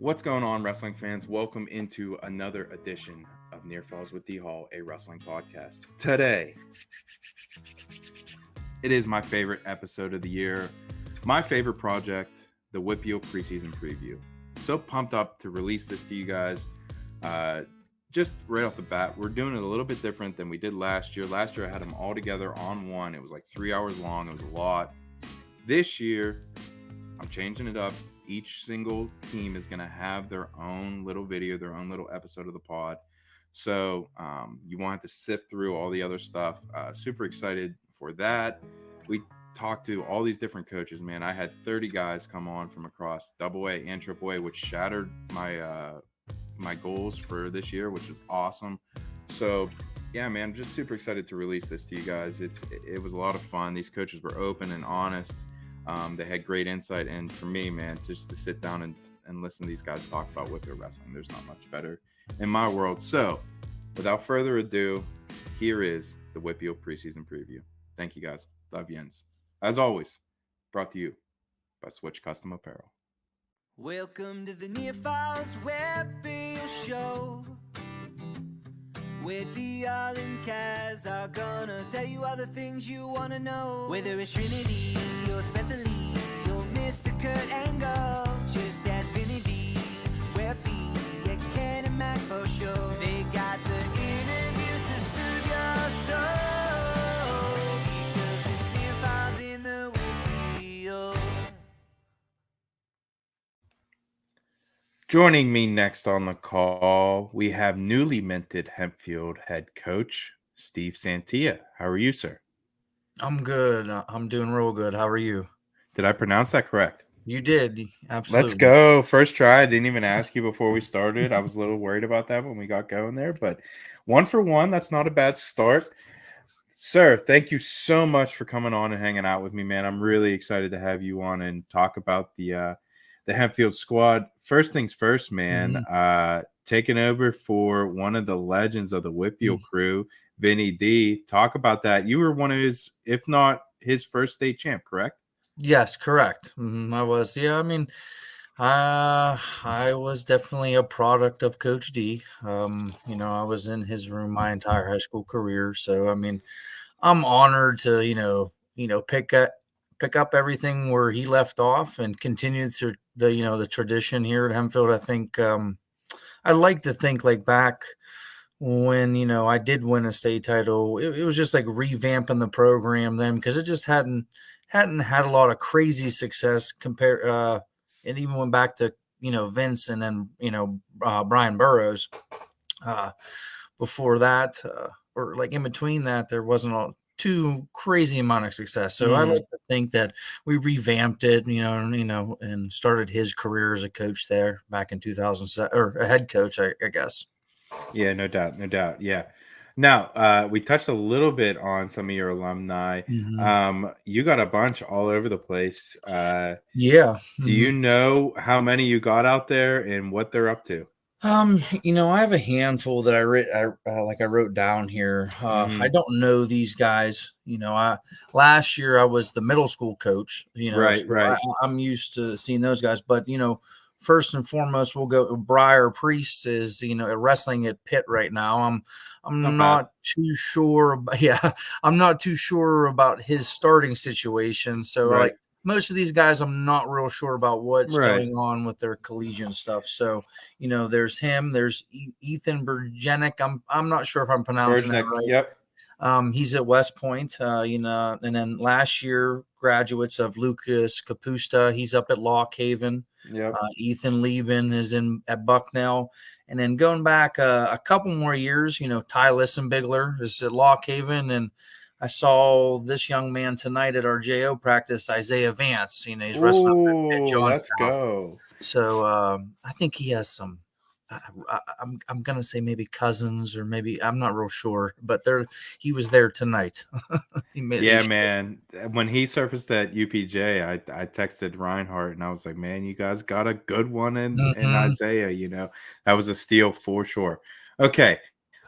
What's going on, wrestling fans? Welcome into another edition of Near Falls with D Hall, a wrestling podcast. Today, it is my favorite episode of the year, my favorite project, the WPIAL Preseason Preview. So pumped up to release this to you guys. Just right off the bat, we're doing it a little bit different than we did last year. Last year, I had them all together on one. It was like 3 hours long. It was a lot. This year, I'm changing it up. Each single team is going to have their own little video, their own little episode of the pod. So you won't have to sift through all the other stuff. Super excited for that. We talked to all these different coaches, man. I had 30 guys come on from across AA and AAA, which shattered my goals for this year, which is awesome. So yeah, man, I'm just super excited to release this to you guys. It was a lot of fun. These coaches were open and honest. They had great insight, and for me, man, just to sit down and listen to these guys talk about what they're wrestling, there's not much better in my world. So without further ado, here is the WPIAL Preseason Preview. Thank you, guys. Love Jens. As always, brought to you by Switch Custom Apparel. Welcome to the Near Falls WPIAL Show, where Dial and Kaz are gonna tell you all the things you wanna know. Whether it's Trinity or Spencer Lee or Mr. Kurt Angle, just ask Vinny D. WPIAL Ken and Mac for sure. They got the interviews to soothe your soul, because it's Near Falls in the WPIAL. Joining me next on the call, we have newly minted Hempfield head coach, Steve Santia. How are you, sir? I'm good. I'm doing real good. How are you? Did I pronounce that correct? You did. Absolutely. Let's go. First try. I didn't even ask you before we started. I was a little worried about that when we got going there, but 1 for 1, that's not a bad start. Sir, thank you so much for coming on and hanging out with me, man. I'm really excited to have you on and talk about the Hempfield squad. First things first, man. Taking over for one of the legends of the WPIAL crew, Vinny D. Talk about that. You were one of his, if not his first state champ, correct? Yes, correct. I was. Yeah, I mean, I was definitely a product of Coach D. I was in his room my entire high school career. So, I mean, I'm honored to, pick up everything where he left off and continue to the tradition here at Hempfield. I think I like to think like back when I did win a state title. It was just like revamping the program then, because it just hadn't had a lot of crazy success compared. And even went back to Vince and then Brian Burrows. Before that, or like in between that, there wasn't a too crazy amount of success. So I like to think that we revamped it, and started his career as a coach there back in 2007, or a head coach, I guess. Yeah, no doubt. No doubt. Yeah. Now, we touched a little bit on some of your alumni. You got a bunch all over the place. Yeah. Do you know how many you got out there and what they're up to? I have a handful that I wrote down here. I don't know these guys. Last year I was the middle school coach. Right. I'm used to seeing those guys. But first and foremost, we'll go. Briar Priest is wrestling at Pitt right now. I'm not too sure. I'm not too sure about his starting situation. So like most of these guys, I'm not real sure about what's going on with their collegiate stuff. So, there's him. There's Ethan Bergenic. I'm not sure if I'm pronouncing that right. Yep. He's at West Point. And then last year graduates of Lucas Capusta. He's up at Lock Haven. Yep. Ethan Lieben is at Bucknell. And then going back a couple more years, Ty Lissenbigler is at Lock Haven, and I saw this young man tonight at our JO practice, Isaiah Vance. He's wrestling at Johnstown. Let's go. So I think he has some. I'm gonna say maybe cousins, or maybe I'm not real sure, but he was there tonight. Man. When he surfaced at UPJ, I texted Reinhardt and I was like, man, you guys got a good one in Isaiah. That was a steal for sure. Okay.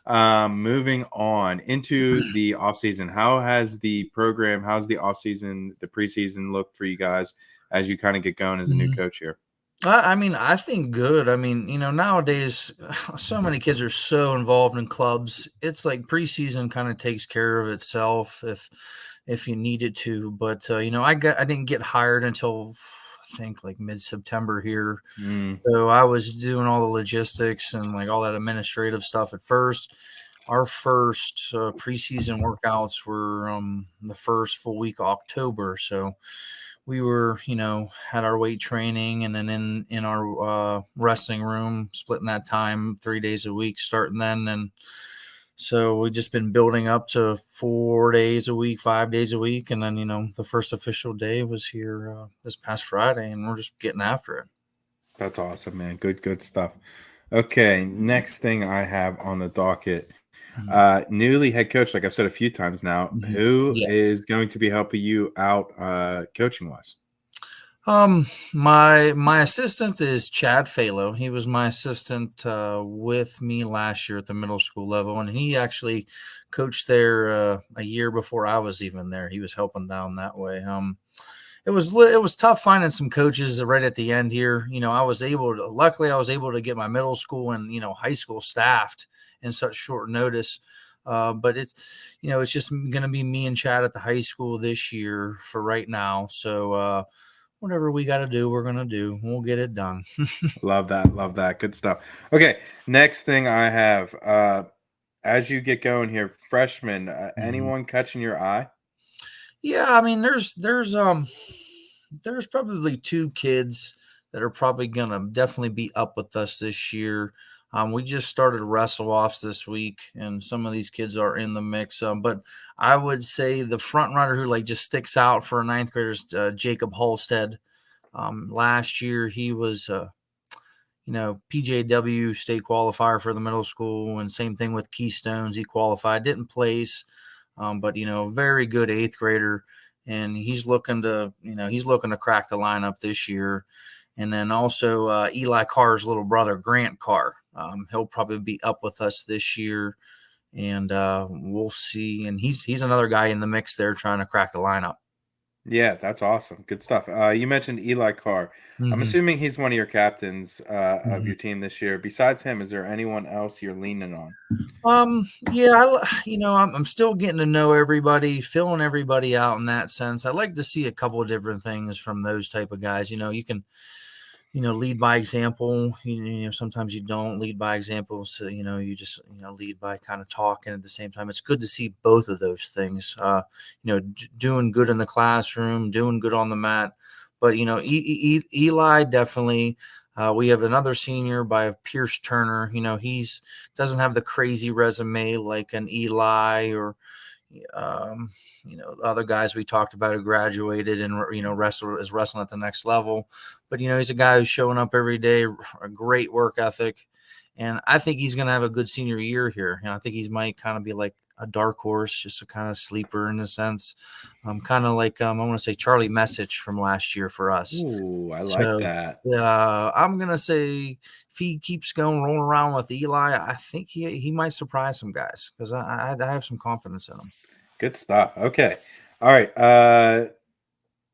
Moving on into the offseason. How's the offseason, the preseason looked for you guys as you kind of get going as a new coach here? I mean, I think good. I mean, nowadays, so many kids are so involved in clubs. It's like preseason kind of takes care of itself if you needed to. But I didn't get hired until I think like mid-September here. Mm, So I was doing all the logistics and like all that administrative stuff at first. Our first preseason workouts were the first full week of October. So we were, had our weight training and then in our wrestling room, splitting that time 3 days a week, starting then. And so we just been building up to 4 days a week, 5 days a week. And then, the first official day was here this past Friday, and we're just getting after it. that's awesome, man. Good stuff. Okay, next thing I have on the docket. Mhm. Newly head coach, like I've said a few times now, Mhm. who Yeah. is going to be helping you out coaching wise? My assistant is Chad Phalo. He was my assistant with me last year at the middle school level, and he actually coached there a year before I was even there. He was helping down that way. It was tough finding some coaches right at the end here. Luckily I was able to get my middle school and high school staffed in such short notice. But it's just going to be me and Chad at the high school this year for right now. So whatever we got to do, we're going to do. We'll get it done. Love that. Love that. Good stuff. Okay, next thing I have. As you get going here, freshman, Mhm. anyone catching your eye? Yeah, I mean, there's probably two kids that are probably gonna definitely be up with us this year. We just started wrestle offs this week, and some of these kids are in the mix. But I would say the front runner who like just sticks out for a ninth grader is Jacob Halstead. Last year he was PJW state qualifier for the middle school, and same thing with Keystones. He qualified, didn't place, but very good eighth grader, and he's looking to crack the lineup this year. And then also Eli Carr's little brother, Grant Carr. He'll probably be up with us this year, and we'll see. And he's another guy in the mix there trying to crack the lineup. Yeah, that's awesome. Good stuff. You mentioned Eli Carr. I'm Hmm. assuming he's one of your captains of Hmm. your team this year. Besides him, is there anyone else you're leaning on? Yeah, I'm still getting to know everybody, filling everybody out in that sense. I'd like to see a couple of different things from those type of guys. You can, lead by example. Sometimes you don't lead by example. So, you just, lead by kind of talking at the same time. It's good to see both of those things, doing good in the classroom, doing good on the mat. But, Eli definitely, we have another senior by Pierce Turner. He's doesn't have the crazy resume like an Eli or the other guys we talked about who graduated and is wrestling at the next level. But he's a guy who's showing up every day, a great work ethic, and I think he's going to have a good senior year here. I think he might kind of be like a dark horse, just a kind of sleeper in a sense. Kind of like I want to say Charlie Message from last year for us. Ooh, I like So that. I'm gonna say if he keeps going rolling around with Eli, I think he might surprise some guys because I have some confidence in him. Good stuff. Okay. All right.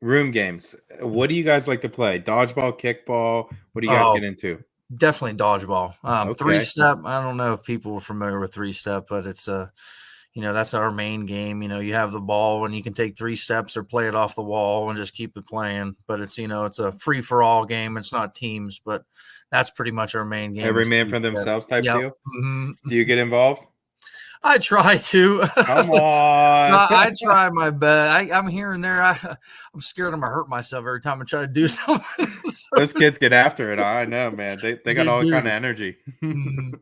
Room games. What do you guys like to play? Dodgeball, kickball? What do you guys Oh, get into? definitely dodgeball. Three Okay. step. I don't know if people are familiar with three step, but it's that's our main game. You have the ball and you can take 3 steps or play it off the wall and just keep it playing. But it's a free for all game. It's not teams, but that's pretty much our main game Every is man three for step. themselves type Yep. deal. Mhm. Do you get involved? I try to. Come on. I try my best. I'm here and there. I'm scared I'm gonna hurt myself every time I try to do something. So, Those kids get after it. I know, man. They got they all kind of do. energy. Mhm.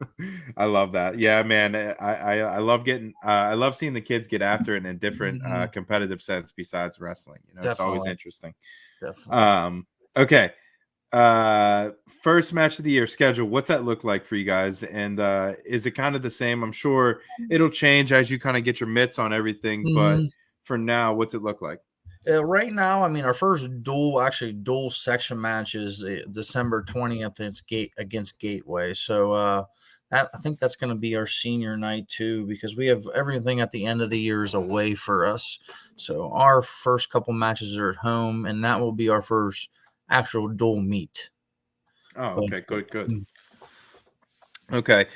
I love that. Yeah, man. I love getting. I love seeing the kids get after it in a different Mhm. competitive sense besides wrestling. It's always Definitely, interesting. definitely. Um. Okay. First match of the year schedule. What's that look like for you guys? And is it kind of the same? I'm sure it'll change as you kind of get your mitts on everything. But Mhm. for now, what's it look like? Right now, I mean, our first dual section match is December 20th. It's Gate against Gateway. So I think that's going to be our senior night too, because we have everything at the end of the year is away for us. So our first couple matches are at home, and that will be our first actual dual meet. Oh, But, okay, good, good. mm, Okay,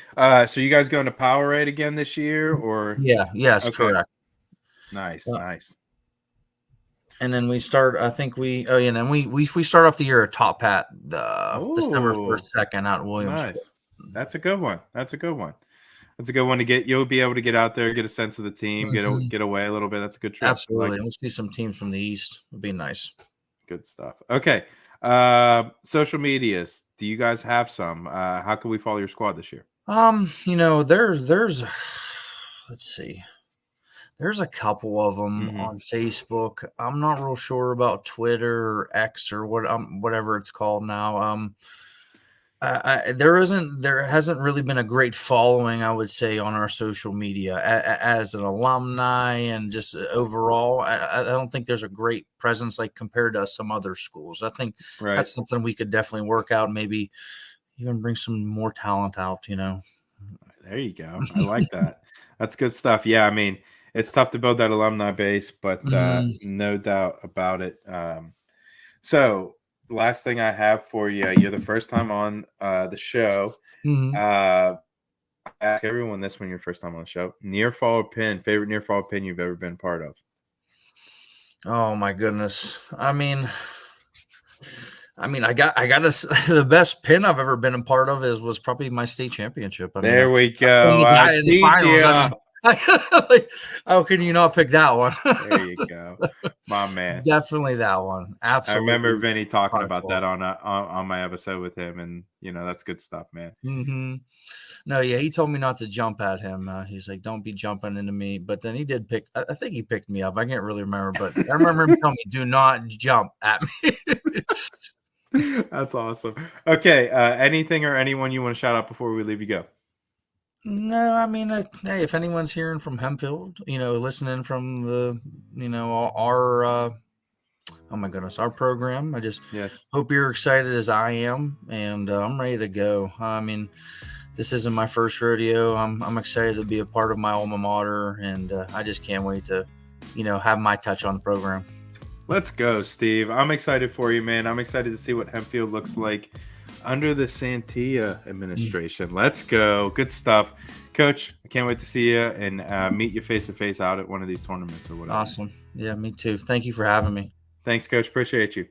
so you guys going to Powerade again this year, or? yeah, yes, Okay, correct. nice, Uh, nice. and then we start. I think and then we start off the year at Top Hat, the December Oh, 1st, 2nd out in Williamsport. nice. That's a good one. That's a good one. That's a good one to get. You'll be able to get out there, get a sense of the team, Mhm. get away a little bit. That's a good trip. I like Absolutely. it. We'll see some teams from the East. It'd be nice. Good stuff. Okay. Social medias. Do you guys have some? How can we follow your squad this year? There's let's see. There's a couple of them Mm-hmm. on Facebook. I'm not real sure about Twitter or X or whatever it's called now. There hasn't really been a great following, I would say, on our social media as an alumni and just overall. I don't think there's a great presence like compared to some other schools. I think Right. that's something we could definitely work out. Maybe even bring some more talent out. There you go. I like that. That's good stuff. Yeah, I mean, it's tough to build that alumni base, but Mhm, no doubt about it. So, last thing I have for you, you're the first time on the show. mhm. I ask everyone this when you're first time on the show. Near fall or pin, favorite near fall pin you've ever been part of? Oh my goodness. I got the best pin I've ever been a part of was probably my state championship. There we I played go. the I guy in the teach finals. you. Like, how can you not pick that one? There you go, my man. Definitely that one. I remember Absolutely Vinny talking by about far. that on my episode with him, and that's good stuff, man. Hmm. No, yeah, he told me not to jump at him. He's like, "Don't be jumping into me." But then he did pick. I think he picked me up. I can't really remember, but I remember him telling me, "Do not jump at me." That's awesome. Okay, anything or anyone you want to shout out before we leave you go? No, hey, if anyone's hearing from Hempfield, listening from our oh my goodness, our program, I just Yes. hope you're excited as I am, and I'm ready to go. This isn't my first rodeo. I'm excited to be a part of my alma mater, and I just can't wait to, have my touch on the program. Let's go, Steve. I'm excited for you, man. I'm excited to see what Hempfield looks like under the Santilla administration. Let's go. Good stuff. Coach, I can't wait to see you and meet you face to face out at one of these tournaments or whatever. Awesome. Yeah, me too. Thank you for having me. Thanks, Coach. Appreciate you.